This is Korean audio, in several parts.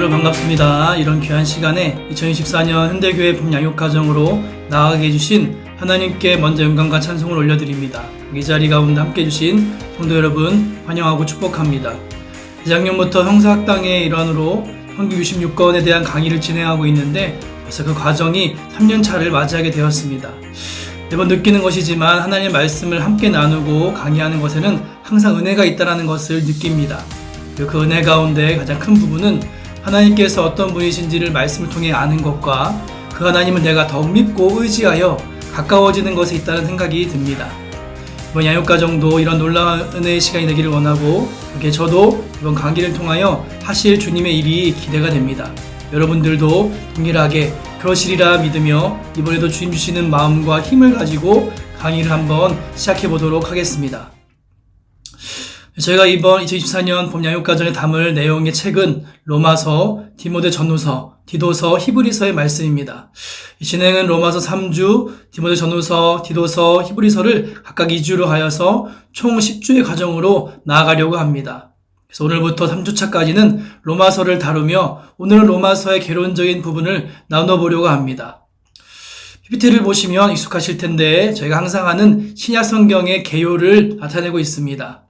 여러분 반갑습니다. 이런 귀한 시간에 2024년 현대교회 봄양육가정으로 나아가게 해주신 하나님께 먼저 영광과 찬송을 올려드립니다. 이 자리 가운데 함께 해주신 성도 여러분 환영하고 축복합니다. 재작년부터 형사학당의 일환으로 헌기 66건에 대한 강의를 진행하고 있는데 벌써 그 과정이 3년차를 맞이하게 되었습니다. 매번 느끼는 것이지만 하나님의 말씀을 함께 나누고 강의하는 것에는 항상 은혜가 있다는 것을 느낍니다. 그리고 그 은혜 가운데 가장 큰 부분은 하나님께서 어떤 분이신지를 말씀을 통해 아는 것과 그 하나님을 내가 더욱 믿고 의지하여 가까워지는 것에 있다는 생각이 듭니다. 이번 양육가정도 이런 놀라운 은혜의 시간이 되기를 원하고 그렇게 저도 이번 강의를 통하여 하실 주님의 일이 기대가 됩니다. 여러분들도 동일하게 그러시리라 믿으며 이번에도 주님 주시는 마음과 힘을 가지고 강의를 한번 시작해 보도록 하겠습니다. 저희가 이번 2024년 봄양육가정에 담을 내용의 책은 로마서, 디모데전후서, 디도서, 히브리서의 말씀입니다. 이 진행은 로마서 3주, 디모데전후서, 디도서, 히브리서를 각각 2주로 하여서 총 10주의 과정으로 나아가려고 합니다. 그래서 오늘부터 3주차까지는 로마서를 다루며 오늘은 로마서의 개론적인 부분을 나눠보려고 합니다. PPT를 보시면 익숙하실 텐데 저희가 항상 하는 신약 성경의 개요를 나타내고 있습니다.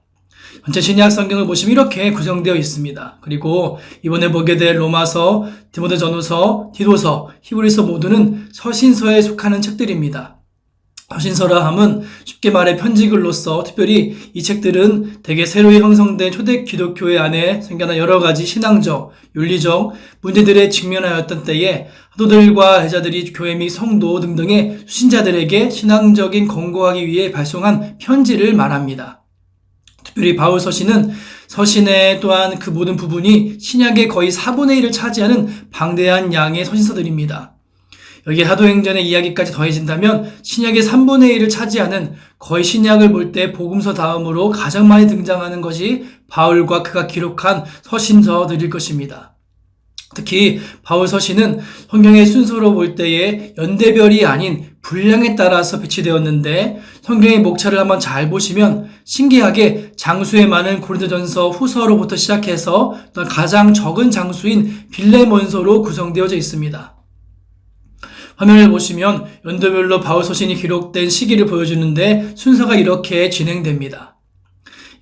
전체 신약 성경을 보시면 이렇게 구성되어 있습니다. 그리고 이번에 보게 될 로마서, 디모데전후서, 디도서, 히브리서 모두는 서신서에 속하는 책들입니다. 서신서라 함은 쉽게 말해 편지글로서 특별히 이 책들은 대개 새로이 형성된 초대 기독교회 안에 생겨난 여러 가지 신앙적, 윤리적 문제들에 직면하였던 때에 사도들과 제자들이 교회 및 성도 등등의 수신자들에게 신앙적인 권고하기 위해 발송한 편지를 말합니다. 특별히 바울 서신의 또한 그 모든 부분이 신약의 거의 4분의 1을 차지하는 방대한 양의 서신서들입니다. 여기에 사도행전의 이야기까지 더해진다면 신약의 3분의 1을 차지하는 거의 신약을 볼 때 복음서 다음으로 가장 많이 등장하는 것이 바울과 그가 기록한 서신서들일 것입니다. 특히 바울 서신은 성경의 순서로 볼 때에 연대별이 아닌 분량에 따라서 배치되었는데 성경의 목차를 한번 잘 보시면 신기하게 장수의 많은 고린도전서 후서로부터 시작해서 가장 적은 장수인 빌레몬서로 구성되어져 있습니다. 화면을 보시면 연도별로 바울 서신이 기록된 시기를 보여주는데 순서가 이렇게 진행됩니다.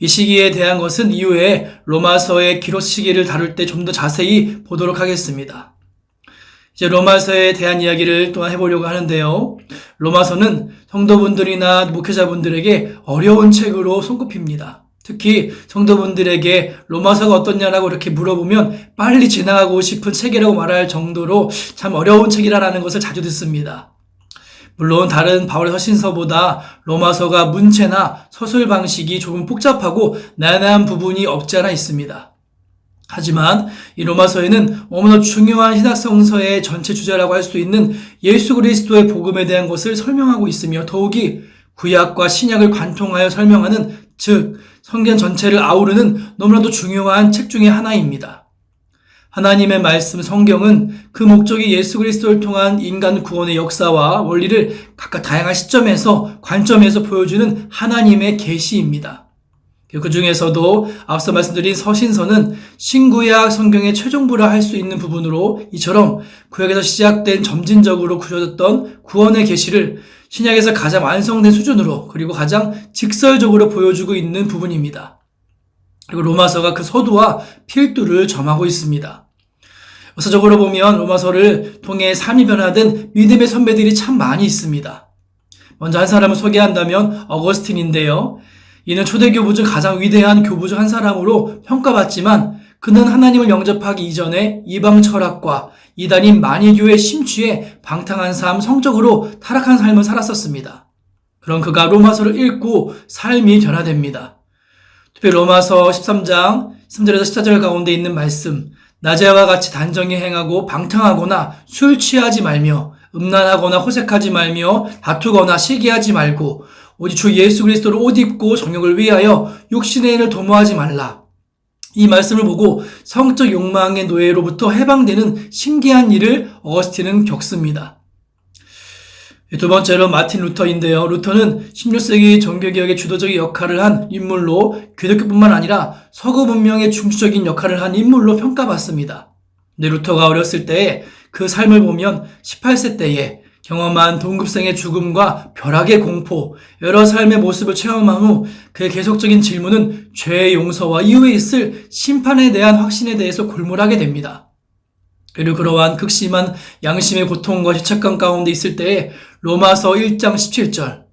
이 시기에 대한 것은 이후에 로마서의 기록 시기를 다룰 때 좀 더 자세히 보도록 하겠습니다. 이제 로마서에 대한 이야기를 또한 해보려고 하는데요. 로마서는 성도분들이나 목회자분들에게 어려운 책으로 손꼽힙니다. 특히 성도분들에게 로마서가 어떻냐라고 이렇게 물어보면 빨리 지나가고 싶은 책이라고 말할 정도로 참 어려운 책이라는 것을 자주 듣습니다. 물론 다른 바울의 서신서보다 로마서가 문체나 서술 방식이 조금 복잡하고 난해한 부분이 없지 않아 있습니다. 하지만 이 로마서에는 너무나 중요한 신학성서의 전체 주제라고 할 수 있는 예수 그리스도의 복음에 대한 것을 설명하고 있으며 더욱이 구약과 신약을 관통하여 설명하는 즉 성경 전체를 아우르는 너무나도 중요한 책 중에 하나입니다. 하나님의 말씀 성경은 그 목적이 예수 그리스도를 통한 인간 구원의 역사와 원리를 각각 다양한 시점에서 관점에서 보여주는 하나님의 계시입니다. 그 중에서도 앞서 말씀드린 서신서는 신구약 성경의 최종부라 할 수 있는 부분으로 이처럼 구약에서 시작된 점진적으로 그려졌던 구원의 계시를 신약에서 가장 완성된 수준으로 그리고 가장 직설적으로 보여주고 있는 부분입니다. 그리고 로마서가 그 서두와 필두를 점하고 있습니다. 역사적으로 보면 로마서를 통해 삶이 변화된 믿음의 선배들이 참 많이 있습니다. 먼저 한 사람을 소개한다면 어거스틴인데요. 이는 초대교부 중 가장 위대한 교부 중 한 사람으로 평가받지만 그는 하나님을 영접하기 이전에 이방 철학과 이단인 만이교에 심취해 방탕한 삶, 성적으로 타락한 삶을 살았었습니다. 그런 그가 로마서를 읽고 삶이 변화됩니다. 특히 로마서 13장 13절에서 14절 가운데 있는 말씀 낮에와 같이 단정히 행하고 방탕하거나 술 취하지 말며 음란하거나 호색하지 말며 다투거나 시기하지 말고 오직 주 예수 그리스도를 옷 입고 정욕을 위하여 육신의 일을 도모하지 말라. 이 말씀을 보고 성적 욕망의 노예로부터 해방되는 신기한 일을 어거스틴은 겪습니다. 두 번째로 마틴 루터인데요. 루터는 16세기 종교개혁의 주도적인 역할을 한 인물로 기독교뿐만 아니라 서구 문명의 중추적인 역할을 한 인물로 평가받습니다. 근데 루터가 어렸을 때의 그 삶을 보면 18세 때에 경험한 동급생의 죽음과 벼락의 공포, 여러 삶의 모습을 체험한 후 그의 계속적인 질문은 죄의 용서와 이후에 있을 심판에 대한 확신에 대해서 골몰하게 됩니다. 그리고 그러한 극심한 양심의 고통과 죄책감 가운데 있을 때에 로마서 1장 17절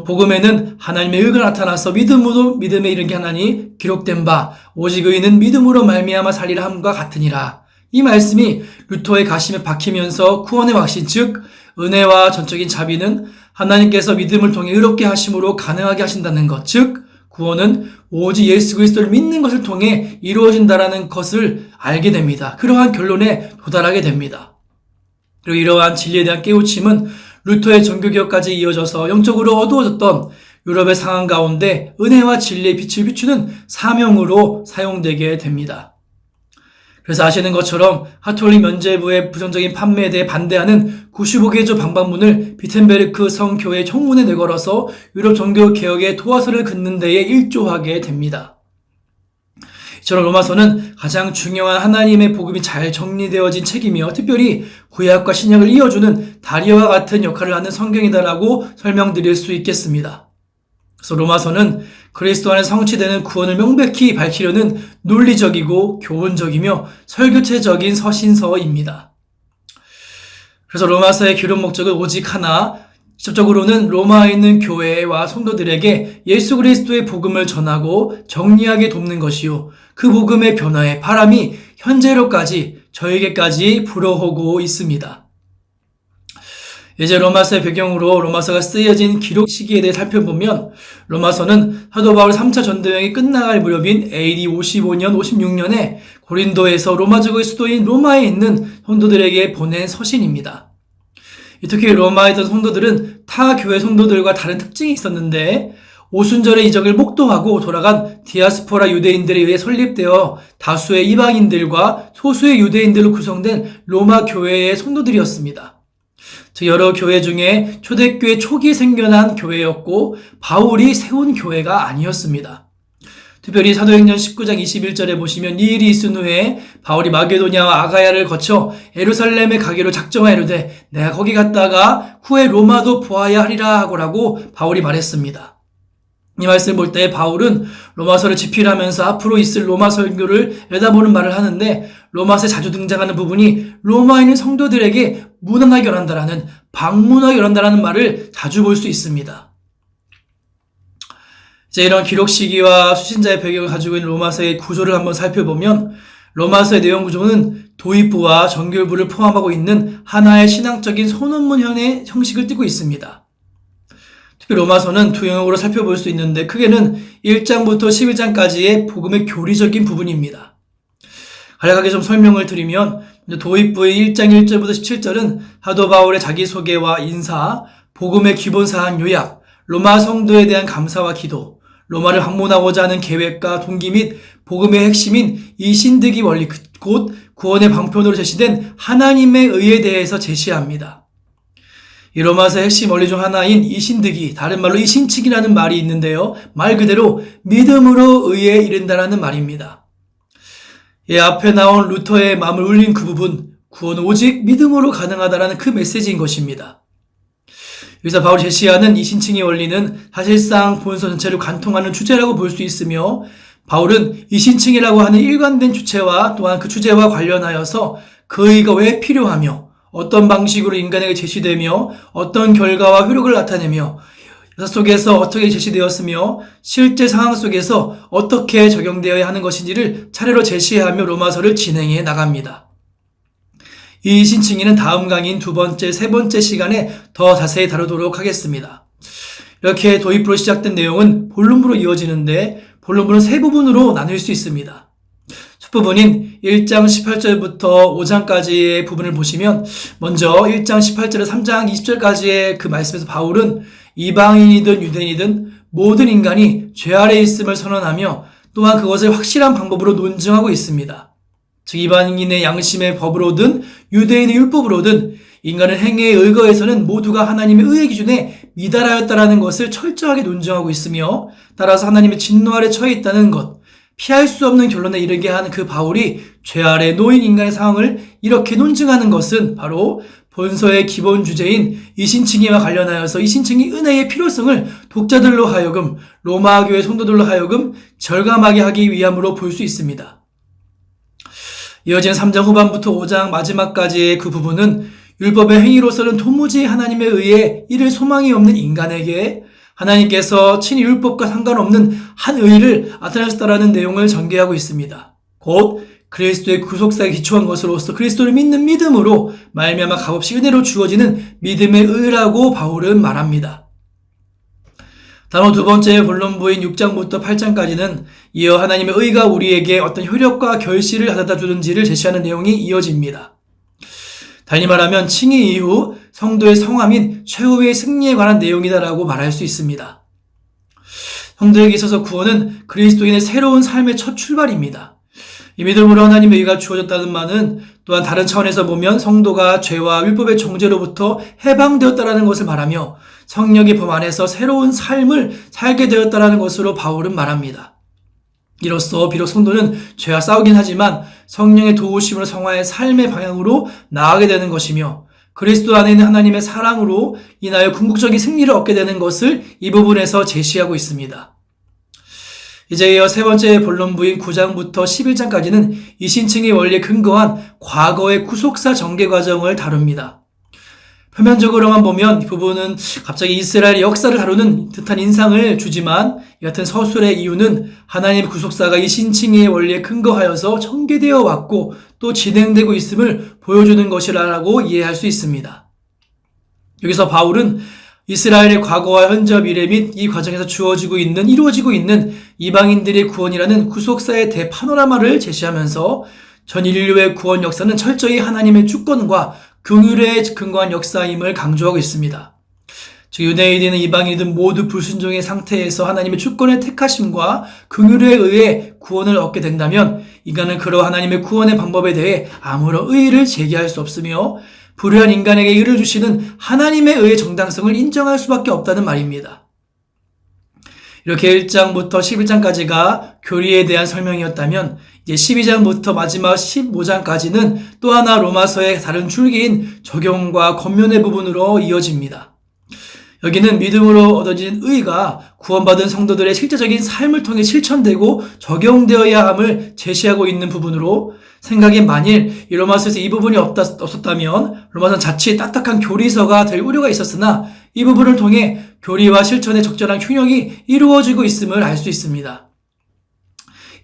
복음에는 하나님의 의가 나타나서 믿음으로 믿음에 이르게 하나니 기록된 바 오직 의인은 믿음으로 말미암아 살리라 함과 같으니라. 이 말씀이 루터의 가심에 박히면서 구원의 확신, 즉 은혜와 전적인 자비는 하나님께서 믿음을 통해 의롭게 하심으로 가능하게 하신다는 것, 즉 구원은 오직 예수 그리스도를 믿는 것을 통해 이루어진다라는 것을 알게 됩니다. 그러한 결론에 도달하게 됩니다. 그리고 이러한 진리에 대한 깨우침은 루터의 종교개혁까지 이어져서 영적으로 어두워졌던 유럽의 상황 가운데 은혜와 진리의 빛을 비추는 사명으로 사용되게 됩니다. 그래서 아시는 것처럼 가톨릭 면죄부의 부정적인 판매에 대해 반대하는 95개조 방방문을 비텐베르크 성교회 청문에 내걸어서 유럽 종교개혁의 도화선을 긋는 데에 일조하게 됩니다. 이처럼 로마서는 가장 중요한 하나님의 복음이 잘 정리되어진 책이며 특별히 구약과 신약을 이어주는 다리와 같은 역할을 하는 성경이다라고 설명드릴 수 있겠습니다. 그래서 로마서는 그리스도 안에 성취되는 구원을 명백히 밝히려는 논리적이고 교훈적이며 설교체적인 서신서입니다. 그래서 로마서의 기록 목적은 오직 하나, 직접적으로는 로마에 있는 교회와 성도들에게 예수 그리스도의 복음을 전하고 정리하게 돕는 것이요, 그 복음의 변화의 바람이 현재로까지 저에게까지 불어오고 있습니다. 이제 로마서의 배경으로 로마서가 쓰여진 기록 시기에 대해 살펴보면 로마서는 사도 바울 3차 전도여행이 끝나갈 무렵인 AD 55년, 56년에 고린도에서 로마 제국의 수도인 로마에 있는 성도들에게 보낸 서신입니다. 특히 로마에 있던 성도들은 타 교회 성도들과 다른 특징이 있었는데 오순절의 이적을 목도하고 돌아간 디아스포라 유대인들에 의해 설립되어 다수의 이방인들과 소수의 유대인들로 구성된 로마 교회의 성도들이었습니다. 즉 여러 교회 중에 초대교회 초기에 생겨난 교회였고 바울이 세운 교회가 아니었습니다. 특별히 사도행전 19장 21절에 보시면 이 일이 있은 후에 바울이 마게도냐와 아가야를 거쳐 예루살렘에 가기로 작정하여되 내가 거기 갔다가 후에 로마도 보아야 하리라 하고라고 바울이 말했습니다. 이 말씀을 볼 때 바울은 로마서를 집필하면서 앞으로 있을 로마 설교를 내다보는 말을 하는데 로마서에 자주 등장하는 부분이 로마에 있는 성도들에게 문안하게 열한다라는, 방문하게 열한다라는 말을 자주 볼 수 있습니다. 이제 이런 기록 시기와 수신자의 배경을 가지고 있는 로마서의 구조를 한번 살펴보면 로마서의 내용 구조는 도입부와 정결부를 포함하고 있는 하나의 신앙적인 소논문형의 형식을 띠고 있습니다. 특히 로마서는 두 영역으로 살펴볼 수 있는데 크게는 1장부터 11장까지의 복음의 교리적인 부분입니다. 간략하게 좀 설명을 드리면 도입부의 1장 1절부터 17절은 사도 바울의 자기소개와 인사, 복음의 기본사항 요약, 로마 성도에 대한 감사와 기도, 로마를 방문하고자 하는 계획과 동기 및 복음의 핵심인 이 신득이 원리, 곧 구원의 방편으로 제시된 하나님의 의에 대해서 제시합니다. 이 로마서의 핵심 원리 중 하나인 이신득이, 다른 말로 이신칙이라는 말이 있는데요. 말 그대로 믿음으로 의에 이른다라는 말입니다. 이 앞에 나온 루터의 마음을 울린 그 부분, 구원은 오직 믿음으로 가능하다라는 그 메시지인 것입니다. 여기서 바울이 제시하는 이신칭의 원리는 사실상 본서 전체를 관통하는 주제라고 볼 수 있으며 바울은 이신칭이라고 하는 일관된 주체와 또한 그 주제와 관련하여서 그 의가 왜 필요하며 어떤 방식으로 인간에게 제시되며 어떤 결과와 효력을 나타내며 역사 속에서 어떻게 제시되었으며 실제 상황 속에서 어떻게 적용되어야 하는 것인지를 차례로 제시하며 로마서를 진행해 나갑니다. 이 신칭의는 다음 강의인 두 번째, 세 번째 시간에 더 자세히 다루도록 하겠습니다. 이렇게 도입부로 시작된 내용은 본론부로 이어지는데 본론부는 세 부분으로 나눌 수 있습니다. 첫 부분인 1장 18절부터 5장까지의 부분을 보시면 먼저 1장 18절에서 3장 20절까지의 그 말씀에서 바울은 이방인이든 유대인이든 모든 인간이 죄 아래 있음을 선언하며 또한 그것을 확실한 방법으로 논증하고 있습니다. 즉 이방인의 양심의 법으로든 유대인의 율법으로든 인간은 행위에 의거해서는 모두가 하나님의 의의 기준에 미달하였다라는 것을 철저하게 논증하고 있으며 따라서 하나님의 진노 아래 처해 있다는 것, 피할 수 없는 결론에 이르게 한 그 바울이 죄 아래 놓인 인간의 상황을 이렇게 논증하는 것은 바로 본서의 기본 주제인 이신칭의와 관련하여서 이신칭의 은혜의 필요성을 독자들로 하여금 로마 교회 성도들로 하여금 절감하게 하기 위함으로 볼 수 있습니다. 이어진 3장 후반부터 5장 마지막까지의 그 부분은 율법의 행위로서는 도무지 하나님에 의해 이를 소망이 없는 인간에게 하나님께서 친히 율법과 상관없는 한 의를 나타내셨다라는 내용을 전개하고 있습니다. 곧 그리스도의 구속사에 기초한 것으로서 그리스도를 믿는 믿음으로 말미암아 값없이 은혜로 주어지는 믿음의 의라고 바울은 말합니다. 다음 두 번째 본론부인 6장부터 8장까지는 이어 하나님의 의가 우리에게 어떤 효력과 결실을 가져다 주는지를 제시하는 내용이 이어집니다. 달리 말하면 칭의 이후 성도의 성함인 최후의 승리에 관한 내용이다라고 말할 수 있습니다. 성도에게 있어서 구원은 그리스도인의 새로운 삶의 첫 출발입니다. 이 믿음으로 하나님의 의가 주어졌다는 말은 또한 다른 차원에서 보면 성도가 죄와 율법의 정죄로부터 해방되었다는 것을 말하며 성령의 범 안에서 새로운 삶을 살게 되었다는 것으로 바울은 말합니다. 이로써 비록 성도는 죄와 싸우긴 하지만 성령의 도우심으로 성화의 삶의 방향으로 나아가게 되는 것이며 그리스도 안에 있는 하나님의 사랑으로 인하여 궁극적인 승리를 얻게 되는 것을 이 부분에서 제시하고 있습니다. 이제 이어 세 번째 본론부인 9장부터 11장까지는 이신칭의 원리에 근거한 과거의 구속사 전개 과정을 다룹니다. 표면적으로만 보면 이 부분은 갑자기 이스라엘의 역사를 다루는 듯한 인상을 주지만 이 같은 서술의 이유는 하나님의 구속사가 이신칭의 원리에 근거하여서 전개되어 왔고 또 진행되고 있음을 보여주는 것이라고 이해할 수 있습니다. 여기서 바울은 이스라엘의 과거와 현재 미래 및 이 과정에서 이루어지고 있는 이방인들의 구원이라는 구속사의 대파노라마를 제시하면서 전 인류의 구원 역사는 철저히 하나님의 주권과 긍휼에 근거한 역사임을 강조하고 있습니다. 즉 유대인이든 이방인이든 모두 불순종의 상태에서 하나님의 주권의 택하심과 긍휼에 의해 구원을 얻게 된다면 인간은 그러한 하나님의 구원의 방법에 대해 아무런 의의를 제기할 수 없으며 불의한 인간에게 의를 주시는 하나님의 의의 정당성을 인정할 수밖에 없다는 말입니다. 이렇게 1장부터 11장까지가 교리에 대한 설명이었다면 이제 12장부터 마지막 15장까지는 또 하나 로마서의 다른 줄기인 적용과 권면의 부분으로 이어집니다. 여기는 믿음으로 얻어진 의가 구원받은 성도들의 실제적인 삶을 통해 실천되고 적용되어야 함을 제시하고 있는 부분으로 생각에 만일 이 로마서에서 이 부분이 없었다면 로마서는 자칫 딱딱한 교리서가 될 우려가 있었으나 이 부분을 통해 교리와 실천의 적절한 균형이 이루어지고 있음을 알 수 있습니다.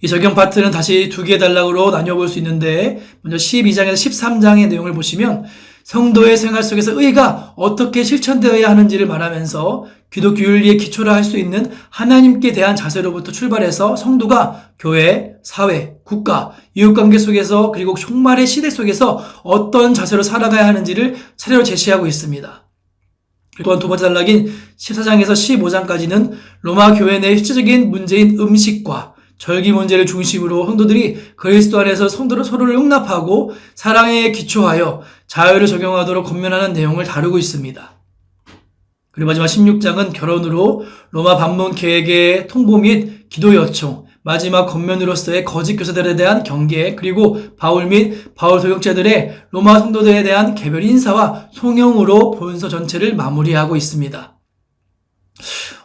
이 적용 파트는 다시 두 개의 단락으로 나뉘어볼 수 있는데 먼저 12장에서 13장의 내용을 보시면 성도의 생활 속에서 의가 어떻게 실천되어야 하는지를 말하면서 기독교 윤리의 기초라 할 수 있는 하나님께 대한 자세로부터 출발해서 성도가 교회, 사회, 국가, 이웃관계 속에서 그리고 종말의 시대 속에서 어떤 자세로 살아가야 하는지를 차례로 제시하고 있습니다. 또한 두 번째 단락인 14장에서 15장까지는 로마 교회 내 실질적인 문제인 음식과 절기 문제를 중심으로 성도들이 그리스도 안에서 성도로 서로를 용납하고 사랑에 기초하여 자유를 적용하도록 권면하는 내용을 다루고 있습니다. 그리고 마지막 16장은 결론으로 로마 방문 계획의 통보 및 기도 요청, 마지막 권면으로서의 거짓 교사들에 대한 경계, 그리고 바울 및 바울 소격자들의 로마 성도들에 대한 개별 인사와 송영으로 본서 전체를 마무리하고 있습니다.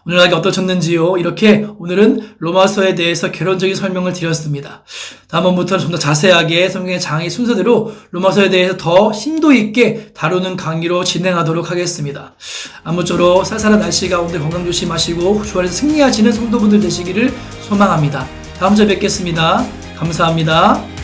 오늘 하기 어떠셨는지요? 이렇게 오늘은 로마서에 대해서 개론적인 설명을 드렸습니다. 다음번부터는 좀 더 자세하게 성경의 장의 순서대로 로마서에 대해서 더 심도 있게 다루는 강의로 진행하도록 하겠습니다. 아무쪼록 쌀쌀한 날씨 가운데 건강 조심하시고 주 안에서 승리하시는 성도분들 되시기를 소망합니다. 다음 주에 뵙겠습니다. 감사합니다.